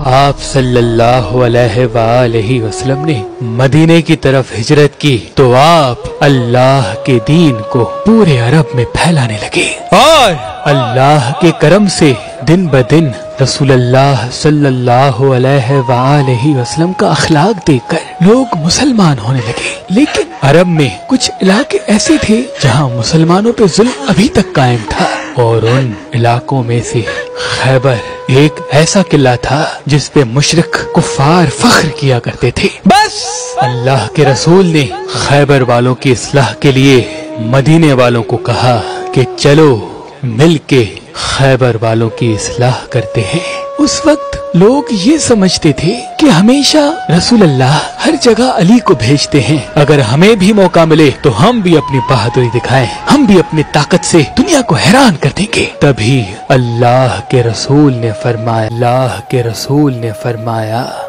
आप सल्लल्लाहु अलैहि वआलैहि वसल्लम ने मदीने की तरफ हिजरत की तो आप अल्लाह के दीन को पूरे अरब में फैलाने लगे और अल्लाह के करम से दिन ब दिन रसूलुल्लाह सल्लल्लाहु अलैहि वआलैहि वसल्लम का अखलाक देखकर लोग मुसलमान होने लगे। लेकिन अरब में कुछ इलाके ऐसे थे जहां मुसलमानों पे जुल्म अभी तक कायम था और उन इलाकों में से खैबर एक ऐसा किला था जिस पे मुशरिक कुफार फख्र किया करते थे। बस अल्लाह के रसूल ने खैबर वालों की इस्लाह के लिए मदीने वालों को कहा कि चलो मिलके खैबर वालों की इस्लाह करते हैं। उस वक्त लोग ये समझते थे कि हमेशा रसूलुल्लाह हर जगह अली को भेजते हैं, अगर हमें भी मौका मिले तो हम भी अपनी बहादुरी दिखाएं, हम भी अपनी ताकत से दुनिया को हैरान कर देंगे। तभी अल्लाह के रसूल ने फरमाया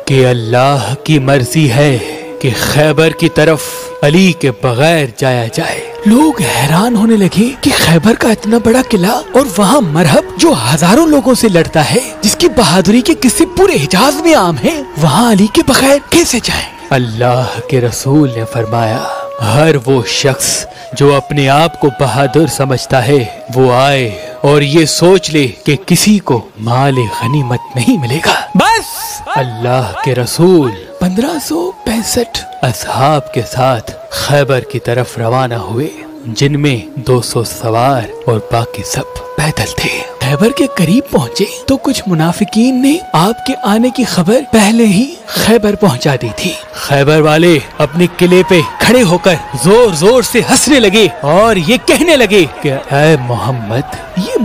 कि अल्लाह की मर्जी है कि खैबर की तरफ अली के बगैर जाया जाए। लोग हैरान होने लगे कि खैबर का इतना बड़ा किला और वहाँ मरहब जो हजारों लोगों से लड़ता है, जिसकी बहादुरी के किस्से पूरे हिजाज में आम हैं, वहाँ अली के बगैर कैसे जाए। अल्लाह के रसूल ने फरमाया हर वो शख्स जो अपने आप को बहादुर समझता है वो आए और ये सोच ले कि किसी को माल गनीमत नहीं मिलेगा। बस अल्लाह के रसूल 1565 असहाब के साथ खैबर की तरफ रवाना हुए, जिनमें 200 सवार और बाकी सब पैदल थे। खैबर के करीब पहुँचे तो कुछ मुनाफिकीन ने आपके आने की खबर पहले ही खैबर पहुँचा दी थी। खैबर वाले अपने किले पे खड़े होकर जोर जोर से हंसने लगे और ये कहने लगे कि ऐ मोहम्मद ये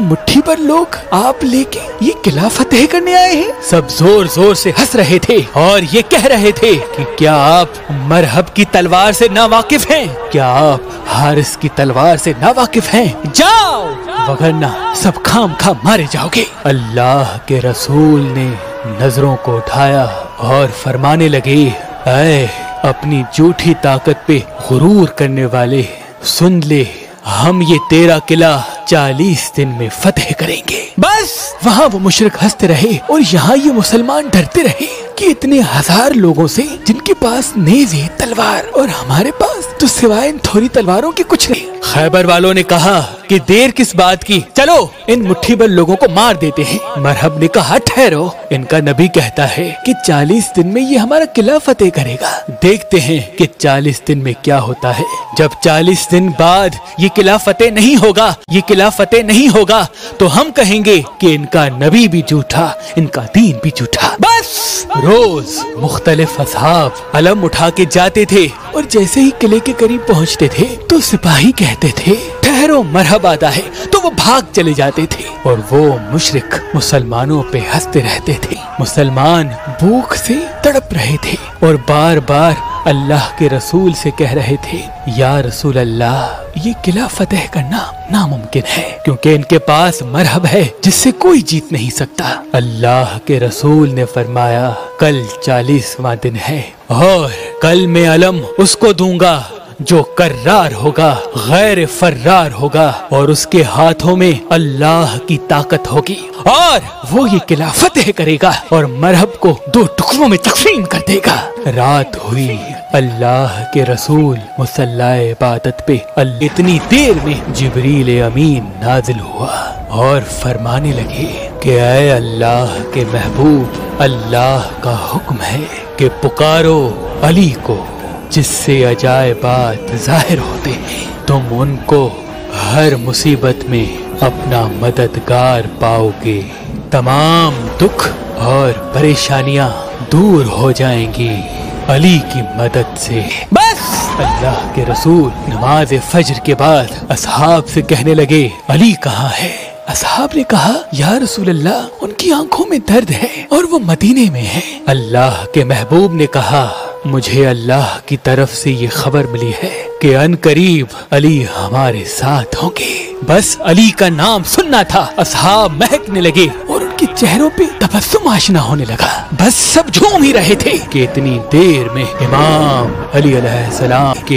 मुट्ठी भर लोग आप लेके ये किला फतेह करने आए हैं। सब जोर जोर से हंस रहे थे और ये कह रहे थे कि क्या आप मरहब की तलवार से नावाकिफ हैं, क्या आप हारिस की तलवार से नावाकिफ हैं, जाओ वगरना सब खाम मारे जाओगे। अल्लाह के रसूल ने नजरों को उठाया और फरमाने लगे ऐ अपनी झूठी ताकत पे गुरूर करने वाले, सुन ले हम ये तेरा किला 40 दिन में फतेह करेंगे। बस वहाँ वो मुशरिक हंसते रहे और यहाँ ये मुसलमान डरते रहे कि इतने हजार लोगों से जिनके पास नेज़ है, तलवार, और हमारे पास तो सिवाय इन थोड़ी तलवारों के कुछ नहीं। खैबर वालों ने कहा कि देर किस बात की, चलो इन मुट्ठी भर लोगों को मार देते हैं। मरहब ने कहा ठहरो, इनका नबी कहता है कि 40 दिन में ये हमारा किला फतेह करेगा, देखते हैं कि 40 दिन में क्या होता है। जब 40 दिन बाद ये किला फतेह नहीं होगा तो हम कहेंगे कि इनका नबी भी झूठा, इनका दीन भी झूठा। बस रोज मुख्तलिफ असहाब अलम उठा के जाते थे और जैसे ही किले के करीब पहुंचते थे तो सिपाही कहते थे ठहरो मरहब आता है, तो वो भाग चले जाते थे और वो मुशरिक मुसलमानों पे हंसते रहते थे। मुसलमान भूख से तड़प रहे थे और बार बार अल्लाह के रसूल से कह रहे थे या रसूल अल्लाह ये किला फतेह करना नामुमकिन है, क्योंकि इनके पास मरहब है जिससे कोई जीत नहीं सकता। अल्लाह के रसूल ने फरमाया कल 40वां दिन है और कल मैं अलम उसको दूंगा जो कर्रार होगा, गैर फर्रार होगा और उसके हाथों में अल्लाह की ताकत होगी और वो ये किला फतेह करेगा और मरहब को 2 टुकड़ों में तकसीम कर देगा। रात हुई, अल्लाह के रसूल मुसल्लाए इबादत पे इतनी देर में जिब्रील अमीन नाजिल हुआ और फरमाने लगे कि ऐ अल्लाह के महबूब, अल्लाह का हुक्म है कि पुकारो अली को जिससे अजायबात जाहिर होते हैं, तुम उनको हर मुसीबत में अपना मददगार पाओगे, तमाम दुख और परेशानियां दूर हो जाएंगी अली की मदद से। बस अल्लाह के रसूल नमाज फज्र के बाद असहाब से कहने लगे अली कहाँ है। असहाब ने कहा या रसूल अल्लाह उनकी आंखों में दर्द है और वो मदीने में है। अल्लाह के महबूब ने कहा मुझे अल्लाह की तरफ से ये खबर मिली है कि अनकरीब अली हमारे साथ होंगे। बस अली का नाम सुनना था, असहाब महकने लगे और उनके चेहरों पे तबस्सुम आशना होने लगा। बस सब झूम ही रहे थे कि इतनी देर में इमाम अली अलैहिस्सलाम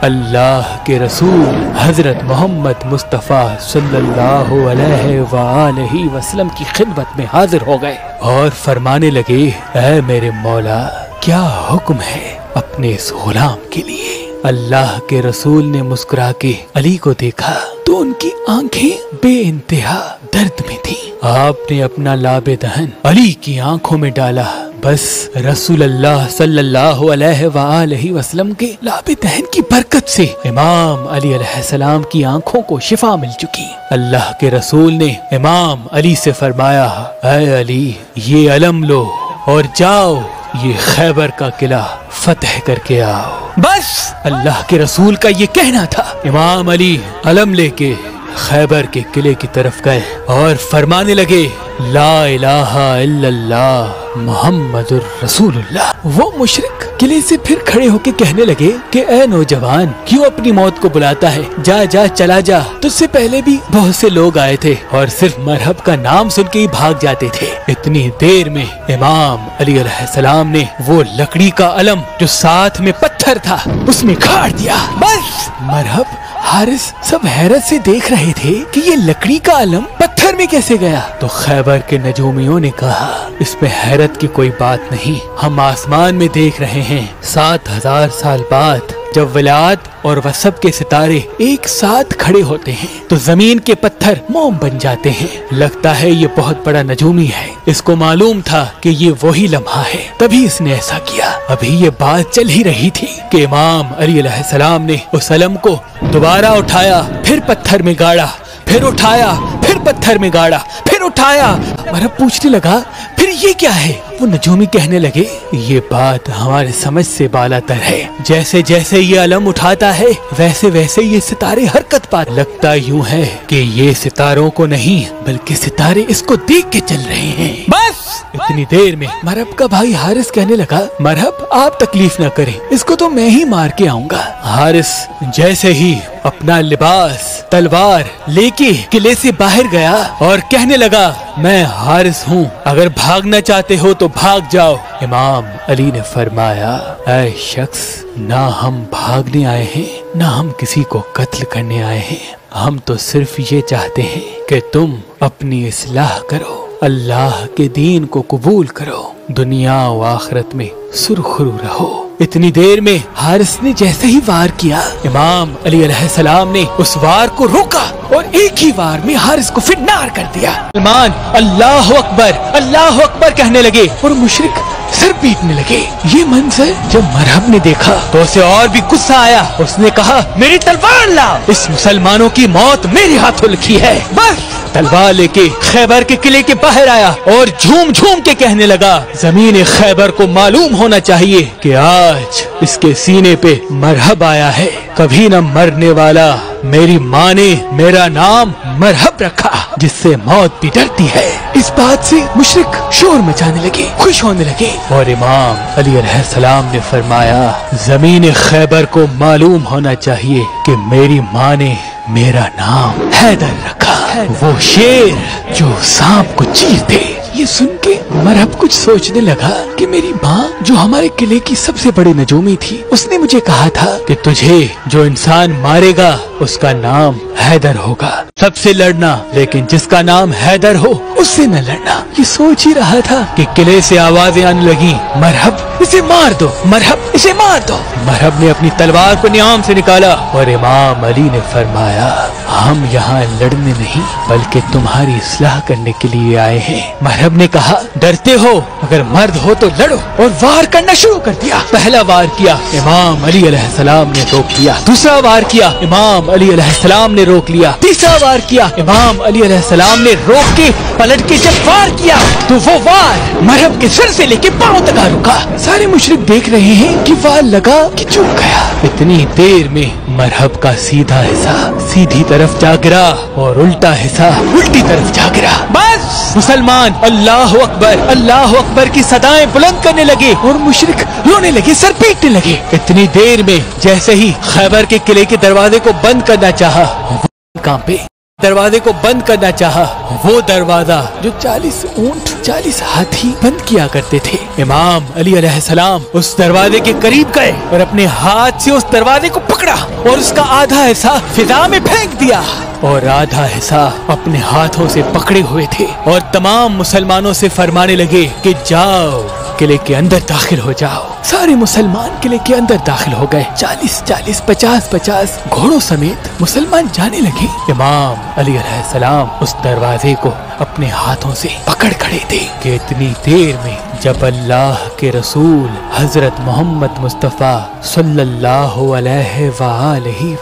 अल्लाह के रसूल हजरत मोहम्मद मुस्तफ़ा सल्लल्लाहु अलैहि वआलैहि वसल्लम की खिदमत में हाजिर हो गए और फरमाने लगे, ऐ मेरे मौला, क्या हुक्म है अपने इस गुलाम के लिए। अल्लाह के रसूल ने मुस्कुरा के अली को देखा तो उनकी आंखें बेइंतहा दर्द में थी। आपने अपना लाबे दहन अली की आंखों में डाला। बस रसूल अल्लाह सल्लल्लाहु अलैहि वसल्लम के लाबे दहन की बरकत से इमाम अली अलैहिस्सलाम की आंखों को शिफा मिल चुकी। अल्लाह के रसूल ने इमाम अली से फरमाया, ऐ अली, ये अलम लो और जाओ ये खैबर का किला फतह करके आओ। बस अल्लाह के रसूल का ये कहना था। इमाम अली अलम लेके खैबर के किले की तरफ गए और फरमाने लगे, ला इलाहा इल्लल्लाह मुहम्मदुर रसूलुल्लाह। वो मुशरिक किले से फिर खड़े होके कहने लगे कि ऐ नौजवान, क्यों अपनी मौत को बुलाता है, जा जा चला जा। तुझसे पहले भी बहुत से लोग आए थे और सिर्फ मरहब का नाम सुन के ही भाग जाते थे। इतनी देर में इमाम अली अलैहिस्सलाम ने वो लकड़ी का अलम जो साथ में पत्थर था उसमें गाड़ दिया। बस मरहब हारिस सब हैरत से देख रहे थे कि ये लकड़ी का अलम पत्थर में कैसे गया। तो खैबर के नजूमियों ने कहा, इसमें हैरत की कोई बात नहीं, हम आसमान में देख रहे हैं 7000 साल बाद जब विलायत और वसब के सितारे एक साथ खड़े होते हैं तो जमीन के पत्थर मोम बन जाते हैं। लगता है ये बहुत बड़ा नजूमी है, इसको मालूम था कि ये वही लम्हा है, तभी इसने ऐसा किया। अभी ये बात चल ही रही थी कि इमाम अली अलैहिस्सलाम ने उस अलम को दोबारा उठाया, फिर पत्थर में गाड़ा, फिर उठाया, फिर पत्थर में गाड़ा, फिर उठाया। मरहब पूछने लगा, फिर ये क्या है? वो नजूमी कहने लगे, ये बात हमारे समझ से बालातर है। जैसे जैसे ये अलम उठाता है वैसे वैसे ये सितारे हरकत पाते। लगता यूं है कि ये सितारों को नहीं बल्कि सितारे इसको देख के चल रहे हैं। बस इतनी देर में मरहब का भाई हारिस कहने लगा, मरहब आप तकलीफ न करें, इसको तो मैं ही मार के आऊंगा। हारिस जैसे ही अपना लिबास तलवार लेके किले से बाहर गया और कहने लगा, मैं हारिस हूँ, अगर भागना चाहते हो तो भाग जाओ। इमाम अली ने फरमाया, ऐ शख्स, ना हम भागने आए हैं ना हम किसी को कत्ल करने आए हैं, हम तो सिर्फ ये चाहते हैं कि तुम अपनी इस्लाह करो, अल्लाह के दीन को कबूल करो, दुनिया व आखिरत में सुरखरू रहो। इतनी देर में हारिस ने जैसे ही वार किया, इमाम अली अलैहिस्सलाम ने उस वार को रोका और एक ही वार में हारिस को फिटनार कर दिया। सलमान अल्लाह अकबर कहने लगे और मुशरिक सर पीटने लगे। ये मंजर जब मरहब ने देखा तो उसे और भी गुस्सा आया। उसने कहा, मेरी तलवार ला, इस मुसलमानों की मौत मेरे हाथों लिखी है। बस तलवार लेके खैबर के किले के बाहर आया और झूम झूम के कहने लगा, जमीन खैबर को मालूम होना चाहिए कि आज इसके सीने पे मरहब आया है, कभी न मरने वाला। मेरी माँ ने मेरा नाम मरहब रखा, जिससे मौत भी डरती है। इस बात से मुशरिक शोर मचाने लगे, खुश होने लगे और इमाम अली अलैहिस्सलाम ने फरमाया, जमीन खैबर को मालूम होना चाहिए कि मेरी माँ ने मेरा नाम हैदर रखा, वो शेर जो सांप को चीरते। ये सुन के मरहब कुछ सोचने लगा कि मेरी माँ जो हमारे किले की सबसे बड़ी नजूमी थी, उसने मुझे कहा था कि तुझे जो इंसान मारेगा उसका नाम हैदर होगा, सबसे लड़ना, लेकिन जिसका नाम हैदर हो उससे न लड़ना। ये सोच ही रहा था कि किले से आवाजें आने लगी, मरहब इसे मार दो, मरहब इसे मार दो। मरहब ने अपनी तलवार को नियाम से निकाला और इमाम अली ने फरमाया, हम यहाँ लड़ने नहीं बल्कि तुम्हारी इस्लाह करने के लिए आए हैं। मरहब ने कहा, डरते हो? अगर मर्द हो तो लड़ो, और वार करना शुरू कर दिया। पहला वार किया, इमाम अली अलैहिस्सलाम ने रोक लिया। दूसरा वार किया, इमाम अली अलैहिस्सलाम ने रोक लिया। तीसरा वार किया, इमाम अली अलैहिस्सलाम ने रोक के पलट के जब वार किया तो वो वार मरहब के सर से लेके पांव तक रुका। सारे मुशरिक देख रहे हैं कि वार लगा कि चुक गया। इतनी देर में मरहब का सीधा हिस्सा सीधी तरफ जा गिरा और उल्टा हिस्सा उल्टी तरफ जा गिरा। बस मुसलमान अल्लाह अकबर की सदाएं बुलंद करने लगे और मुशरिक रोने लगे, सर पीटने लगे। इतनी देर में जैसे ही खैबर के किले के दरवाजे को बंद करना चाहा, कांपे। दरवाजे को बंद करना चाहा, वो दरवाजा जो 40 ऊंट 40 हाथी बंद किया करते थे। इमाम अली अलैहिस्सलाम उस दरवाजे के करीब गए और अपने हाथ से उस दरवाजे को पकड़ा और उसका आधा हिस्सा फिजा में फेंक दिया और आधा हिस्सा अपने हाथों से पकड़े हुए थे और तमाम मुसलमानों से फरमाने लगे कि जाओ किले के अंदर दाखिल हो जाओ। सारे मुसलमान किले के अंदर दाखिल हो गए। 40-40, 50-50 घोड़ों समेत मुसलमान जाने लगे। इमाम अली अलैहिस्सलाम उस दरवाजे को अपने हाथों से पकड़ खड़े थे कि इतनी देर में जब अल्लाह के रसूल हजरत मोहम्मद मुस्तफ़ा सल्लल्लाहु अलैहि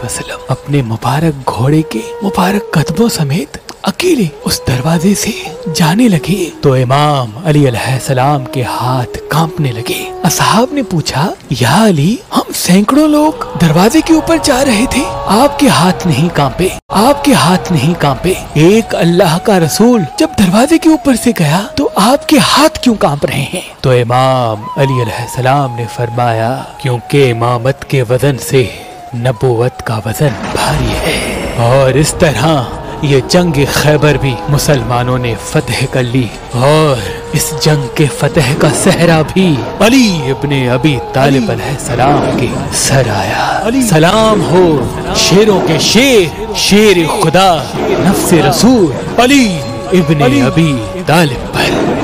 वसल्लम अपने मुबारक घोड़े के मुबारक कदमों समेत अकेले उस दरवाजे से जाने लगे तो इमाम अली अलैहिस्सलाम के हाथ कांपने लगे। असहाब ने पूछा, या अली, हम सैकड़ों लोग दरवाजे के ऊपर जा रहे थे, आपके हाथ नहीं कांपे, आपके हाथ नहीं कांपे। एक अल्लाह का रसूल जब दरवाजे के ऊपर से गया तो आपके हाथ क्यों कांप रहे हैं? तो इमाम अली अलैहिस्सलाम ने फरमाया, क्योंकि इमामत के वजन से नबूवत का वजन भारी है और इस तरह ये जंग खैबर भी मुसलमानों ने फतह कर ली और इस जंग के फतह का सहरा भी अली इब्ने अबी तालिब अलैहिस्सलाम के सर आया। सलाम हो शेरों के शेर, शेर खुदा, नफ्स रसूल अली इब्ने अबी तालिब पर।